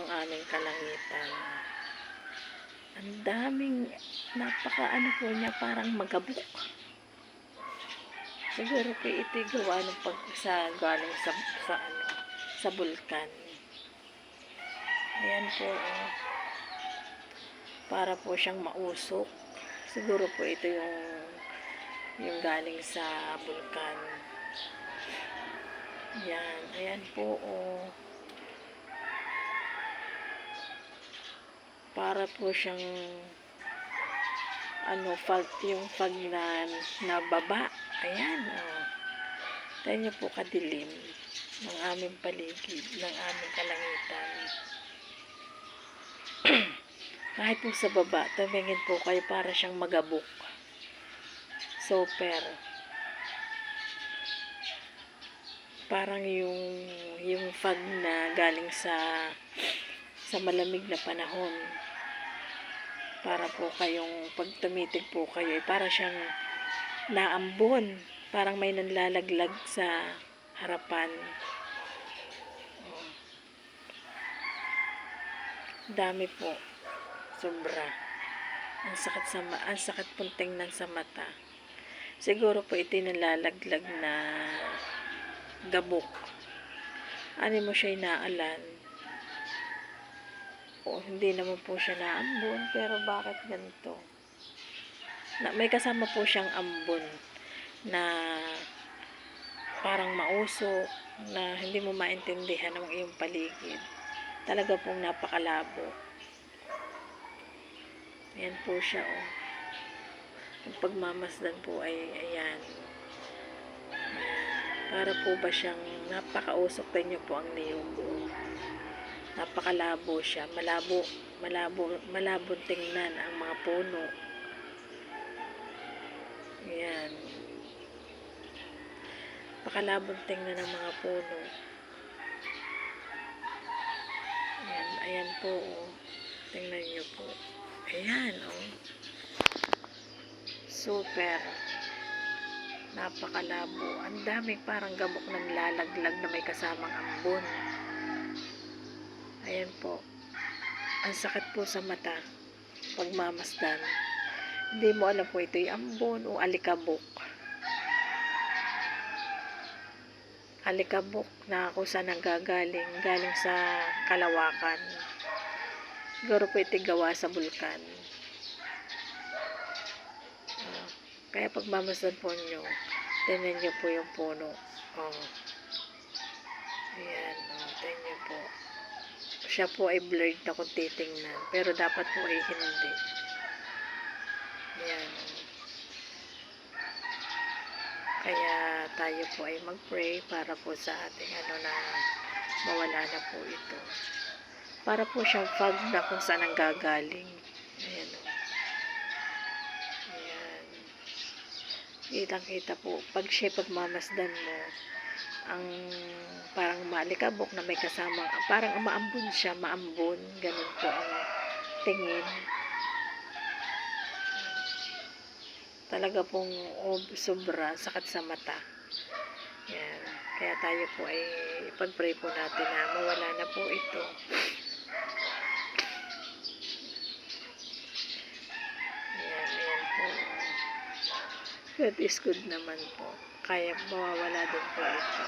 Ang aming kalangitan. Ang daming napaka po niya, parang magabok. Siguro po ito gawa ng galing sa bulkan. Ayan po, para po siyang mausok. Siguro po ito yung galing sa bulkan. Yan, ayan po, para po siyang yung fog na baba. Ayan, tayo niyo po kadilim ng aming paligid, ng aming kalangitan. Kahit po sa baba, tumingin po kayo, para siyang magabok. Super. Parang yung fog na galing sa malamig na panahon. Para po kayong, pag tumitig po kayo, para siyang naambon. Parang may nanlalaglag sa harapan. Dami po. Sobra. Ang sakit pong tingnan sa mata. Siguro po ito nalalaglag na gabok. Ano mo siya inaalan? Hindi naman po siya naambon, pero bakit ganito? May kasama po siyang ambon na parang mausok, na hindi mo maintindihan ang iyong paligid. Talaga pong napakalabo. Ayan po siya, Yung pagmamasdan po ay ayan. Para po ba siyang napakausok, tayo po ang niyog. Napakalabo siya, malabo tingnan ang mga puno. Ayan. Napakalabong tingnan ang mga puno. Ayan po, tingnan niyo po. Ayan, Super. Napakalabo. Ang daming parang gamok ng lalaglag na may kasamang ambon. Ayan po. Ang sakit po sa mata pagmamasdan. Hindi mo alam po ito'y ambon o alikabok. Alikabok na kung saan nanggagaling. Galing sa kalawakan. Siguro po ito'y gawa sa bulkan. Kaya pagmamasdan po nyo, tingnan nyo po yung puno. Ayan, tingnan nyo po. Siya po ay blurred na kung titingnan. Pero dapat po ay hindi. Ayan. Kaya tayo po ay mag-pray para po sa ating na mawala na po ito. Para po siyang fog na kung saan ang gagaling. Ayan. Ayan. Kitang-kita po. Pag siya pagmamasdan mo, ang parang malikabok na may kasama, parang maambon siya, maambon, ganun po ang tingin. Talaga pong sobra, sakit sa mata. Yan. Kaya tayo po ay ipag-pray po natin na mawala na po ito. Ayan po. God is good naman po. Kaya mawawala din po ito.